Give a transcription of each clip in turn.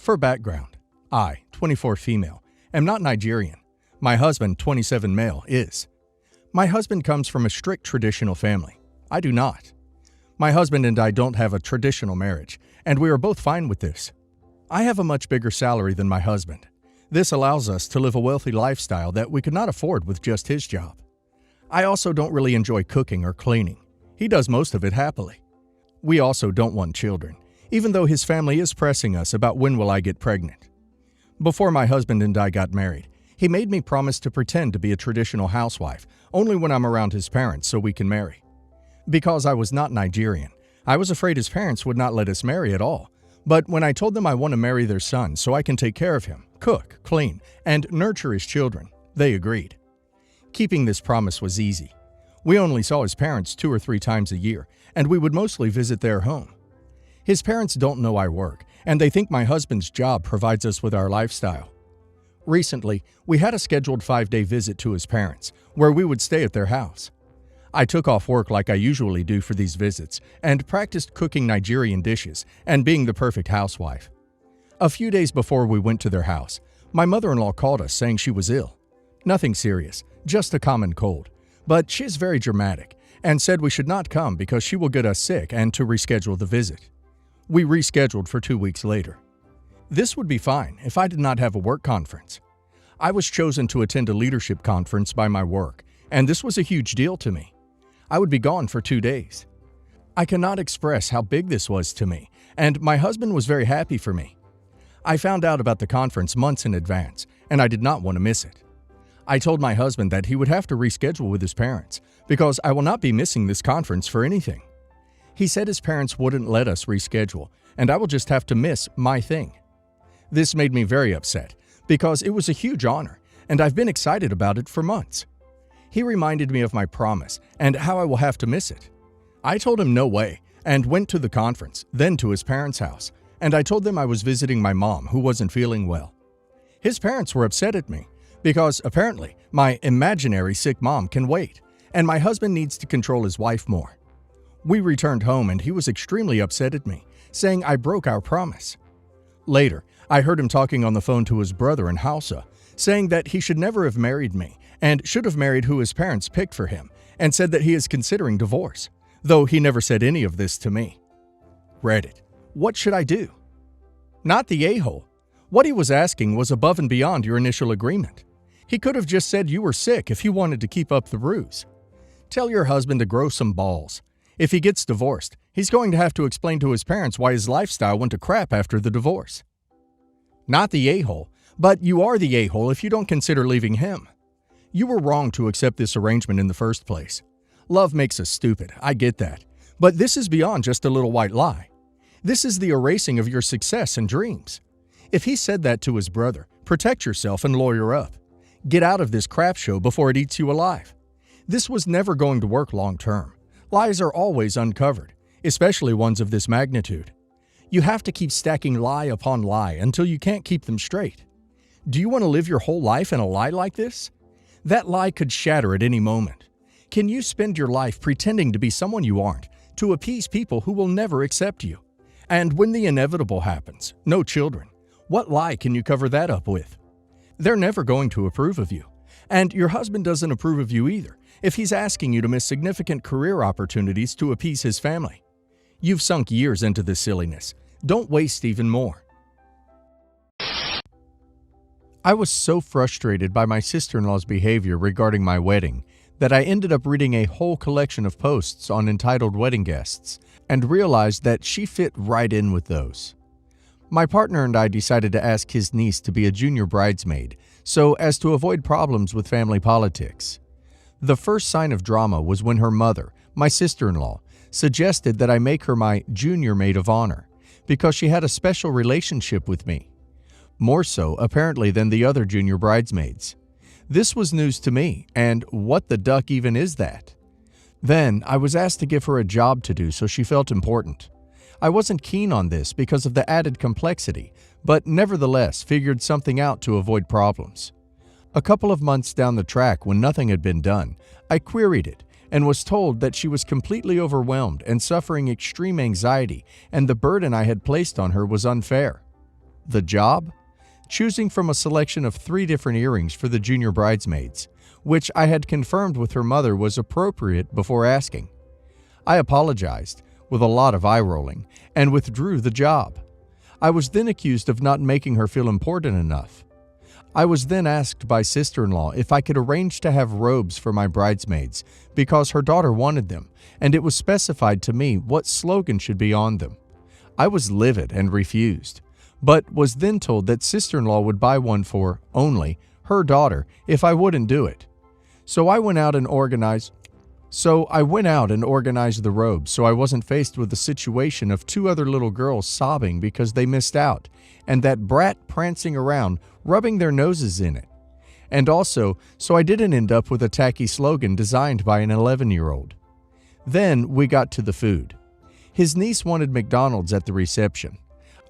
For background, I, 24 female, am not Nigerian. My husband, 27 male, is. My husband comes from a strict traditional family. I do not. My husband and I don't have a traditional marriage, and we are both fine with this. I have a much bigger salary than my husband. This allows us to live a wealthy lifestyle that we could not afford with just his job. I also don't really enjoy cooking or cleaning. He does most of it happily. We also don't want children, even though his family is pressing us about when will I get pregnant. Before my husband and I got married, he made me promise to pretend to be a traditional housewife only when I'm around his parents so we can marry. Because I was not Nigerian, I was afraid his parents would not let us marry at all. But when I told them I want to marry their son so I can take care of him, cook, clean, and nurture his children, they agreed. Keeping this promise was easy. We only saw his parents 2 or 3 times a year, and we would mostly visit their home. His parents don't know I work, and they think my husband's job provides us with our lifestyle. Recently, we had a scheduled 5-day visit to his parents, where we would stay at their house. I took off work like I usually do for these visits and practiced cooking Nigerian dishes and being the perfect housewife. A few days before we went to their house, my mother-in-law called us saying she was ill. Nothing serious, just a common cold, but she's very dramatic and said we should not come because she will get us sick and to reschedule the visit. We rescheduled for 2 weeks later. This would be fine if I did not have a work conference. I was chosen to attend a leadership conference by my work, and this was a huge deal to me. I would be gone for 2 days. I cannot express how big this was to me, and my husband was very happy for me. I found out about the conference months in advance, and I did not want to miss it. I told my husband that he would have to reschedule with his parents, because I will not be missing this conference for anything. He said his parents wouldn't let us reschedule, and I will just have to miss my thing. This made me very upset, because it was a huge honor, and I've been excited about it for months. He reminded me of my promise and how I will have to miss it. I told him no way, and went to the conference, then to his parents' house, and I told them I was visiting my mom who wasn't feeling well. His parents were upset at me, because apparently my imaginary sick mom can wait, and my husband needs to control his wife more. We returned home and he was extremely upset at me, saying I broke our promise. Later, I heard him talking on the phone to his brother in Hausa, saying that he should never have married me and should have married who his parents picked for him, and said that he is considering divorce, though he never said any of this to me. Reddit, what should I do? Not the a-hole. What he was asking was above and beyond your initial agreement. He could have just said you were sick if he wanted to keep up the ruse. Tell your husband to grow some balls. If he gets divorced, he's going to have to explain to his parents why his lifestyle went to crap after the divorce. Not the a-hole, but you are the a-hole if you don't consider leaving him. You were wrong to accept this arrangement in the first place. Love makes us stupid, I get that. But this is beyond just a little white lie. This is the erasing of your success and dreams. If he said that to his brother, protect yourself and lawyer up. Get out of this crap show before it eats you alive. This was never going to work long term. Lies are always uncovered, especially ones of this magnitude. You have to keep stacking lie upon lie until you can't keep them straight. Do you want to live your whole life in a lie like this? That lie could shatter at any moment. Can you spend your life pretending to be someone you aren't, to appease people who will never accept you? And when the inevitable happens, no children, what lie can you cover that up with? They're never going to approve of you. And your husband doesn't approve of you either if he's asking you to miss significant career opportunities to appease his family. You've sunk years into this silliness. Don't waste even more. I was so frustrated by my sister-in-law's behavior regarding my wedding that I ended up reading a whole collection of posts on entitled wedding guests and realized that she fit right in with those. My partner and I decided to ask his niece to be a junior bridesmaid so as to avoid problems with family politics. The first sign of drama was when her mother, my sister-in-law, suggested that I make her my junior maid of honor because she had a special relationship with me. More so, apparently, than the other junior bridesmaids. This was news to me, and what the duck even is that? Then, I was asked to give her a job to do so she felt important. I wasn't keen on this because of the added complexity, but nevertheless figured something out to avoid problems. A couple of months down the track, when nothing had been done, I queried it and was told that she was completely overwhelmed and suffering extreme anxiety, and the burden I had placed on her was unfair. The job? Choosing from a selection of 3 different earrings for the junior bridesmaids, which I had confirmed with her mother was appropriate before asking. I apologized, with a lot of eye-rolling, and withdrew the job. I was then accused of not making her feel important enough. I was then asked by sister-in-law if I could arrange to have robes for my bridesmaids because her daughter wanted them, and it was specified to me what slogan should be on them. I was livid and refused, but was then told that sister-in-law would buy one for, only, her daughter if I wouldn't do it. So I went out and organized the robes so I wasn't faced with the situation of 2 other little girls sobbing because they missed out, and that brat prancing around, rubbing their noses in it. And also, so I didn't end up with a tacky slogan designed by an 11-year-old. Then we got to the food. His niece wanted McDonald's at the reception.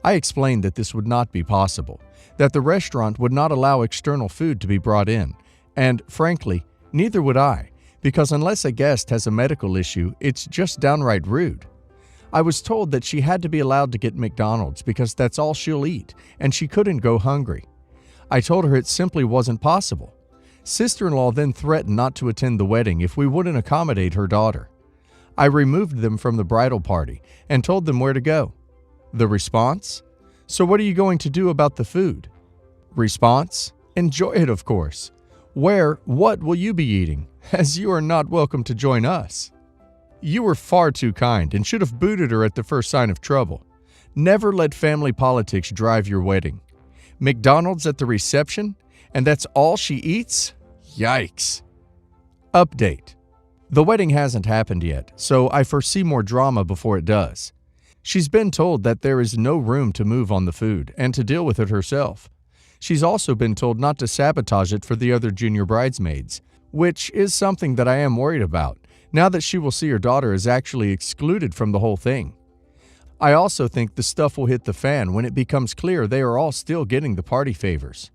I explained that this would not be possible, that the restaurant would not allow external food to be brought in, and, frankly, neither would I, because unless a guest has a medical issue, it's just downright rude. I was told that she had to be allowed to get McDonald's because that's all she'll eat, and she couldn't go hungry. I told her it simply wasn't possible. Sister-in-law then threatened not to attend the wedding if we wouldn't accommodate her daughter. I removed them from the bridal party and told them where to go. The response? So what are you going to do about the food? Response? Enjoy it, of course. What will you be eating, as you are not welcome to join us? You were far too kind and should have booted her at the first sign of trouble. Never let family politics drive your wedding. McDonald's at the reception? And that's all she eats? Yikes. Update. The wedding hasn't happened yet, so I foresee more drama before it does. She's been told that there is no room to move on the food and to deal with it herself. She's also been told not to sabotage it for the other junior bridesmaids, which is something that I am worried about, now that she will see her daughter is actually excluded from the whole thing. I also think the stuff will hit the fan when it becomes clear they are all still getting the party favors.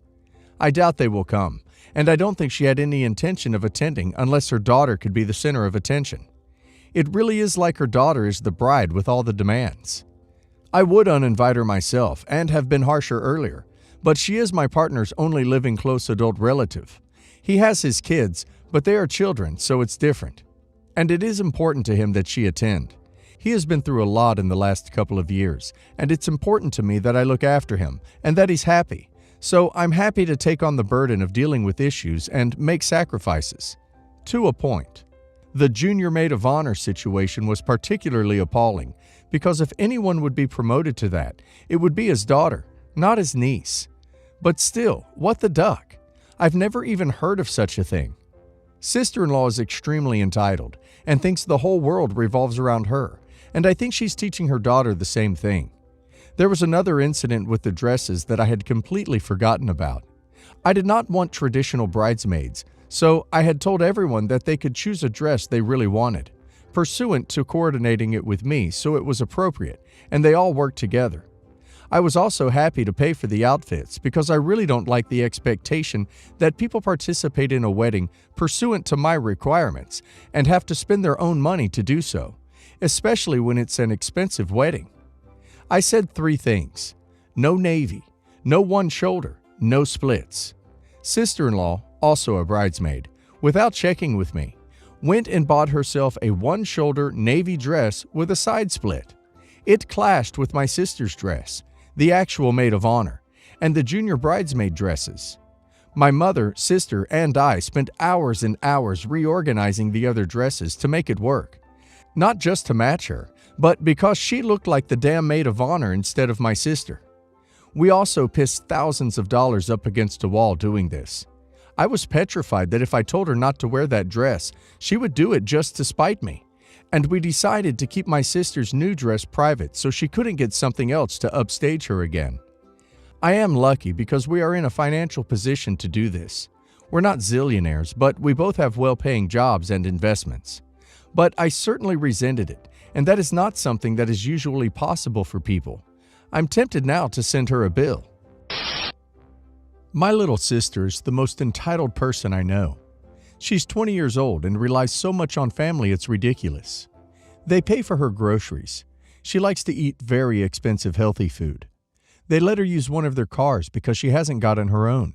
I doubt they will come, and I don't think she had any intention of attending unless her daughter could be the center of attention. It really is like her daughter is the bride with all the demands. I would uninvite her myself and have been harsher earlier, but she is my partner's only living close adult relative. He has his kids, but they are children, so it's different. And it is important to him that she attend. He has been through a lot in the last couple of years, and it's important to me that I look after him and that he's happy. So I'm happy to take on the burden of dealing with issues and make sacrifices. To a point. The junior maid of honor situation was particularly appalling because if anyone would be promoted to that, it would be his daughter, not his niece. But still, what the duck? I've never even heard of such a thing. Sister-in-law is extremely entitled and thinks the whole world revolves around her, and I think she's teaching her daughter the same thing. There was another incident with the dresses that I had completely forgotten about. I did not want traditional bridesmaids, so I had told everyone that they could choose a dress they really wanted, pursuant to coordinating it with me so it was appropriate, and they all worked together. I was also happy to pay for the outfits because I really don't like the expectation that people participate in a wedding pursuant to my requirements and have to spend their own money to do so, especially when it's an expensive wedding. I said 3 things. No navy, no one shoulder, no splits. Sister-in-law, also a bridesmaid, without checking with me, went and bought herself a one-shoulder navy dress with a side split. It clashed with my sister's dress, the actual maid of honor, and the junior bridesmaid dresses. My mother, sister, and I spent hours and hours reorganizing the other dresses to make it work. Not just to match her, but because she looked like the damn maid of honor instead of my sister. We also pissed thousands of dollars up against a wall doing this. I was petrified that if I told her not to wear that dress, she would do it just to spite me. And we decided to keep my sister's new dress private so she couldn't get something else to upstage her again. I am lucky because we are in a financial position to do this. We're not zillionaires, but we both have well-paying jobs and investments. But I certainly resented it, and that is not something that is usually possible for people. I'm tempted now to send her a bill. My little sister is the most entitled person I know. She's 20 years old and relies so much on family it's ridiculous. They pay for her groceries. She likes to eat very expensive healthy food. They let her use one of their cars because she hasn't gotten her own.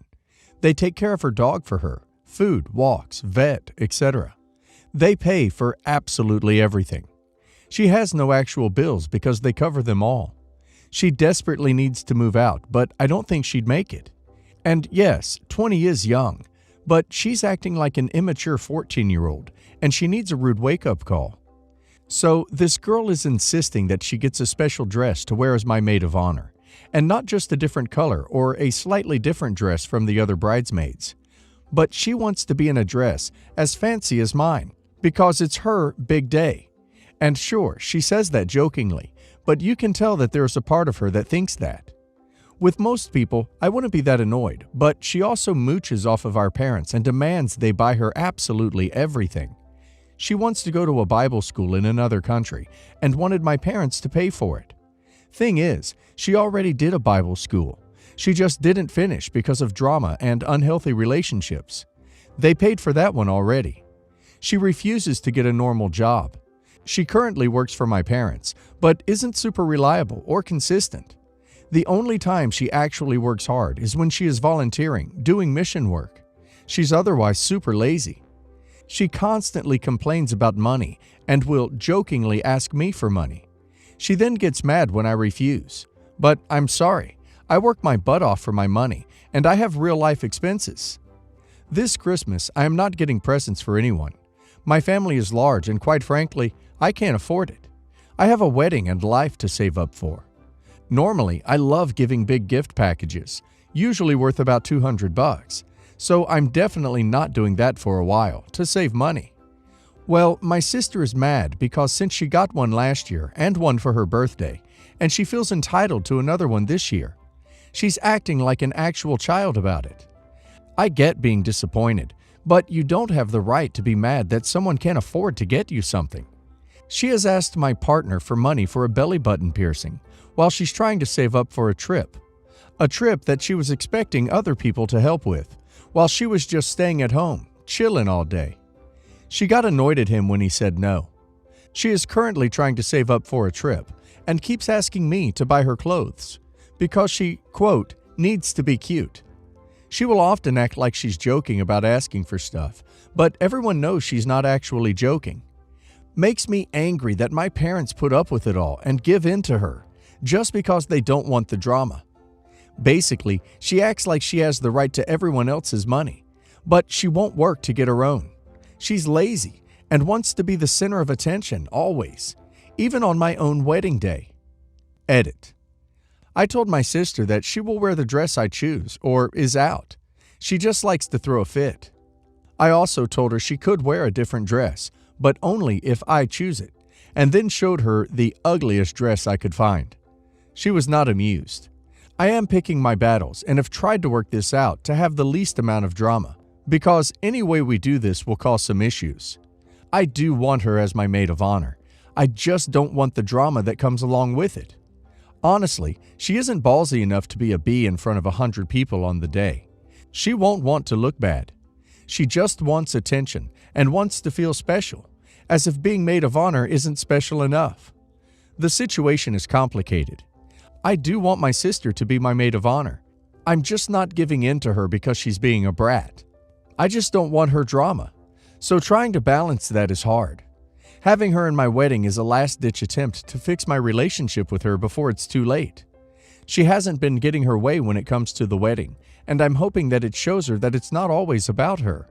They take care of her dog for her, food, walks, vet, etc. They pay for absolutely everything. She has no actual bills because they cover them all. She desperately needs to move out, but I don't think she'd make it. And yes, 20 is young, but she's acting like an immature 14-year-old, and she needs a rude wake-up call. So this girl is insisting that she gets a special dress to wear as my maid of honor, and not just a different color or a slightly different dress from the other bridesmaids. But she wants to be in a dress as fancy as mine, because it's her big day. And sure, she says that jokingly, but you can tell that there's a part of her that thinks that. With most people, I wouldn't be that annoyed, but she also mooches off of our parents and demands they buy her absolutely everything. She wants to go to a Bible school in another country and wanted my parents to pay for it. Thing is, she already did a Bible school. She just didn't finish because of drama and unhealthy relationships. They paid for that one already. She refuses to get a normal job. She currently works for my parents, but isn't super reliable or consistent. The only time she actually works hard is when she is volunteering, doing mission work. She's otherwise super lazy. She constantly complains about money and will jokingly ask me for money. She then gets mad when I refuse. But I'm sorry, I work my butt off for my money, and I have real-life expenses. This Christmas, I am not getting presents for anyone. My family is large, and quite frankly, I can't afford it. I have a wedding and life to save up for. Normally, I love giving big gift packages, usually worth about $200, so I'm definitely not doing that for a while, to save money. Well, my sister is mad because since she got one last year and one for her birthday, and she feels entitled to another one this year. She's acting like an actual child about it. I get being disappointed, but you don't have the right to be mad that someone can't afford to get you something. She has asked my partner for money for a belly button piercing while she's trying to save up for a trip that she was expecting other people to help with, while she was just staying at home, chilling all day. She got annoyed at him when he said no. She is currently trying to save up for a trip and keeps asking me to buy her clothes because she, quote, needs to be cute. She will often act like she's joking about asking for stuff, but everyone knows she's not actually joking. Makes me angry that my parents put up with it all and give in to her just because they don't want the drama. Basically, she acts like she has the right to everyone else's money, but she won't work to get her own. She's lazy and wants to be the center of attention always, even on my own wedding day. Edit. I told my sister that she will wear the dress I choose or is out. She just likes to throw a fit. I also told her she could wear a different dress, but only if I choose it, and then showed her the ugliest dress I could find. She was not amused. I am picking my battles and have tried to work this out to have the least amount of drama, because any way we do this will cause some issues. I do want her as my maid of honor. I just don't want the drama that comes along with it. Honestly, she isn't ballsy enough to be a bee in front of 100 people on the day. She won't want to look bad. She just wants attention and wants to feel special, as if being maid of honor isn't special enough. The situation is complicated. I do want my sister to be my maid of honor. I'm just not giving in to her because she's being a brat. I just don't want her drama. So trying to balance that is hard. Having her in my wedding is a last-ditch attempt to fix my relationship with her before it's too late. She hasn't been getting her way when it comes to the wedding, and I'm hoping that it shows her that it's not always about her.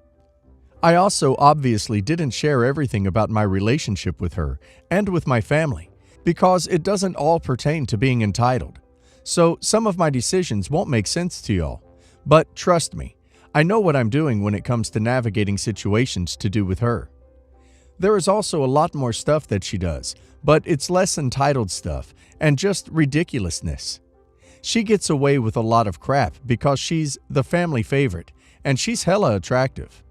I also obviously didn't share everything about my relationship with her and with my family, because it doesn't all pertain to being entitled. So some of my decisions won't make sense to y'all. But trust me, I know what I'm doing when it comes to navigating situations to do with her. There is also a lot more stuff that she does, but it's less entitled stuff and just ridiculousness. She gets away with a lot of crap because she's the family favorite and she's hella attractive.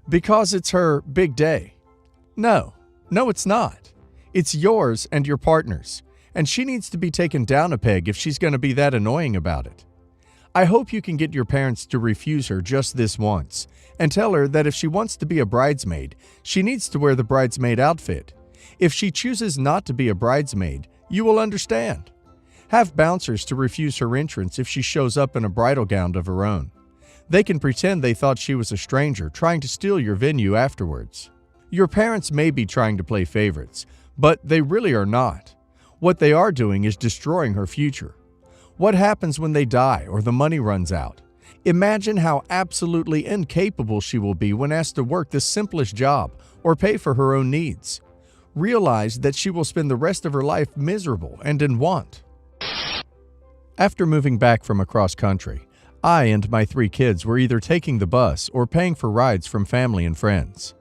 Because it's her big day. No, it's not. It's yours and your partner's, and she needs to be taken down a peg if she's going to be that annoying about it. I hope you can get your parents to refuse her just this once and tell her that if she wants to be a bridesmaid, she needs to wear the bridesmaid outfit. If she chooses not to be a bridesmaid, you will understand. Have bouncers to refuse her entrance if she shows up in a bridal gown of her own. They can pretend they thought she was a stranger trying to steal your venue afterwards. Your parents may be trying to play favorites, but they really are not. What they are doing is destroying her future. What happens when they die or the money runs out? Imagine how absolutely incapable she will be when asked to work the simplest job or pay for her own needs. Realize that she will spend the rest of her life miserable and in want. After moving back from across country, I and my 3 kids were either taking the bus or paying for rides from family and friends.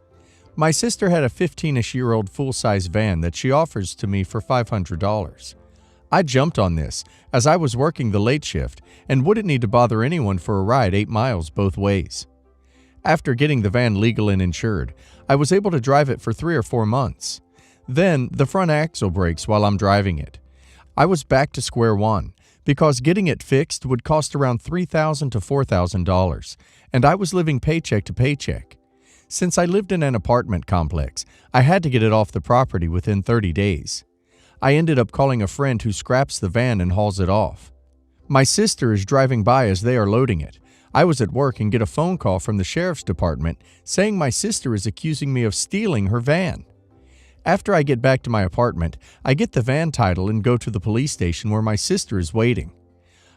My sister had a 15-ish-year-old full-size van that she offers to me for $500. I jumped on this as I was working the late shift and wouldn't need to bother anyone for a ride 8 miles both ways. After getting the van legal and insured, I was able to drive it for 3 or 4 months. Then the front axle breaks while I'm driving it. I was back to square one because getting it fixed would cost around $3,000 to $4,000, and I was living paycheck to paycheck. Since I lived in an apartment complex, I had to get it off the property within 30 days. I ended up calling a friend who scraps the van and hauls it off. My sister is driving by as they are loading it. I was at work and get a phone call from the sheriff's department saying my sister is accusing me of stealing her van. After I get back to my apartment, I get the van title and go to the police station where my sister is waiting.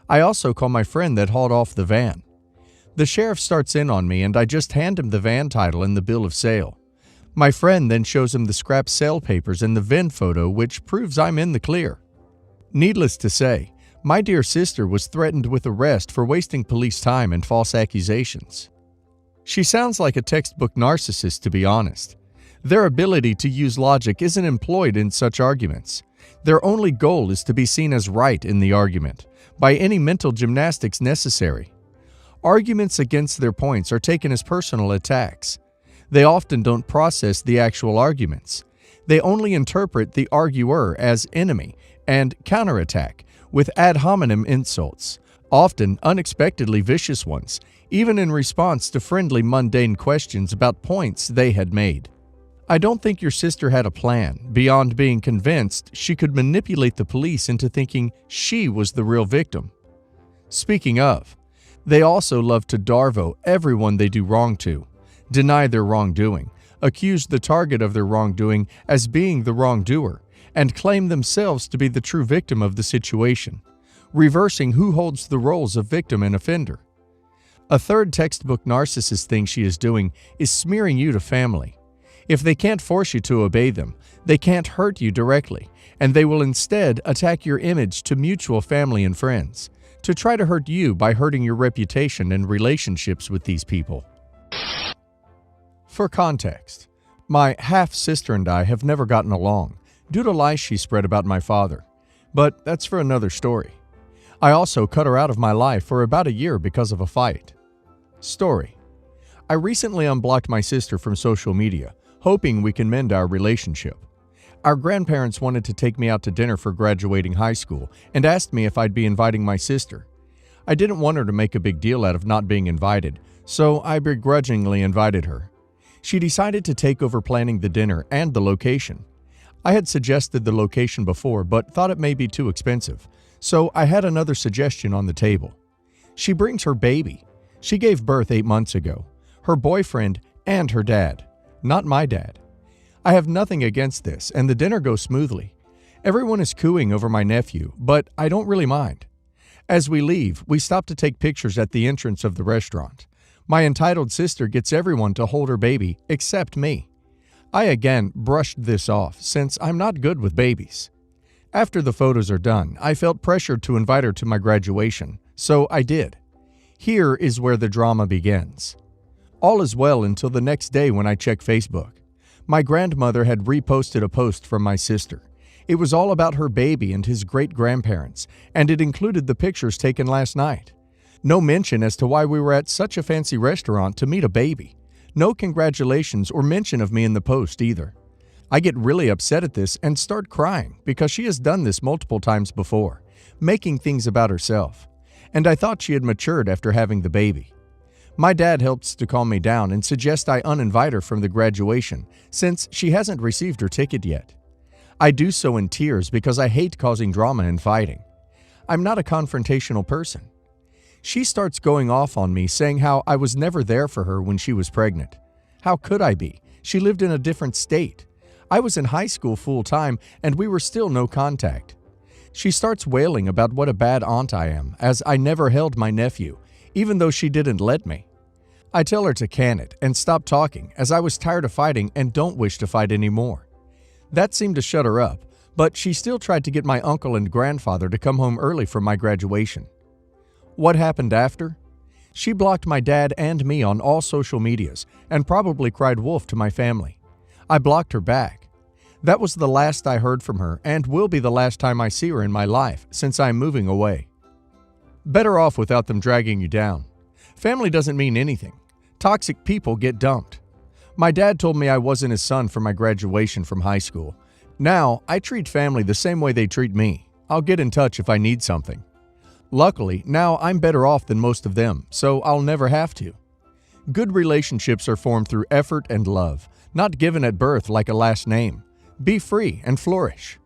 I also call my friend that hauled off the van. The sheriff starts in on me and I just hand him the van title and the bill of sale. My friend then shows him the scrap sale papers and the VIN photo, which proves I'm in the clear. Needless to say, my dear sister was threatened with arrest for wasting police time and false accusations. She sounds like a textbook narcissist, to be honest. Their ability to use logic isn't employed in such arguments. Their only goal is to be seen as right in the argument, by any mental gymnastics necessary. Arguments against their points are taken as personal attacks. They often don't process the actual arguments. They only interpret the arguer as enemy and counterattack with ad hominem insults, often unexpectedly vicious ones, even in response to friendly mundane questions about points they had made. I don't think your sister had a plan beyond being convinced she could manipulate the police into thinking she was the real victim. Speaking of, they also love to darvo everyone they do wrong to, deny their wrongdoing, accuse the target of their wrongdoing as being the wrongdoer, and claim themselves to be the true victim of the situation, reversing who holds the roles of victim and offender. A third textbook narcissist thing she is doing is smearing you to family. If they can't force you to obey them, they can't hurt you directly, and they will instead attack your image to mutual family and friends, to try to hurt you by hurting your reputation and relationships with these people. For context, my half-sister and I have never gotten along due to lies she spread about my father, but that's for another story. I also cut her out of my life for about a year because of a fight. Story: I recently unblocked my sister from social media, hoping we can mend our relationship. Our grandparents wanted to take me out to dinner for graduating high school and asked me if I'd be inviting my sister. I didn't want her to make a big deal out of not being invited, so I begrudgingly invited her. She decided to take over planning the dinner and the location. I had suggested the location before but thought it may be too expensive, so I had another suggestion on the table. She brings her baby. She gave birth 8 months ago. Her boyfriend and her dad. Not my dad. I have nothing against this, and the dinner goes smoothly. Everyone is cooing over my nephew, but I don't really mind. As we leave, we stop to take pictures at the entrance of the restaurant. My entitled sister gets everyone to hold her baby except me. I again brushed this off, since I'm not good with babies. After the photos are done, I felt pressured to invite her to my graduation, so I did. Here is where the drama begins. All is well until the next day when I check Facebook. My grandmother had reposted a post from my sister. It was all about her baby and his great-grandparents, and it included the pictures taken last night. No mention as to why we were at such a fancy restaurant to meet a baby. No congratulations or mention of me in the post either. I get really upset at this and start crying because she has done this multiple times before, making things about herself. And I thought she had matured after having the baby. My dad helps to calm me down and suggests I uninvite her from the graduation since she hasn't received her ticket yet. I do so in tears because I hate causing drama and fighting. I'm not a confrontational person. She starts going off on me, saying how I was never there for her when she was pregnant. How could I be? She lived in a different state. I was in high school full-time, and we were still no contact. She starts wailing about what a bad aunt I am, as I never held my nephew, even though she didn't let me. I tell her to can it and stop talking, as I was tired of fighting and don't wish to fight anymore. That seemed to shut her up, but she still tried to get my uncle and grandfather to come home early for my graduation. What happened after? She blocked my dad and me on all social medias and probably cried wolf to my family. I blocked her back. That was the last I heard from her and will be the last time I see her in my life since I'm moving away. Better off without them dragging you down. Family doesn't mean anything. Toxic people get dumped. My dad told me I wasn't his son for my graduation from high school. Now, I treat family the same way they treat me. I'll get in touch if I need something. Luckily, now I'm better off than most of them, so I'll never have to. Good relationships are formed through effort and love, not given at birth like a last name. Be free and flourish.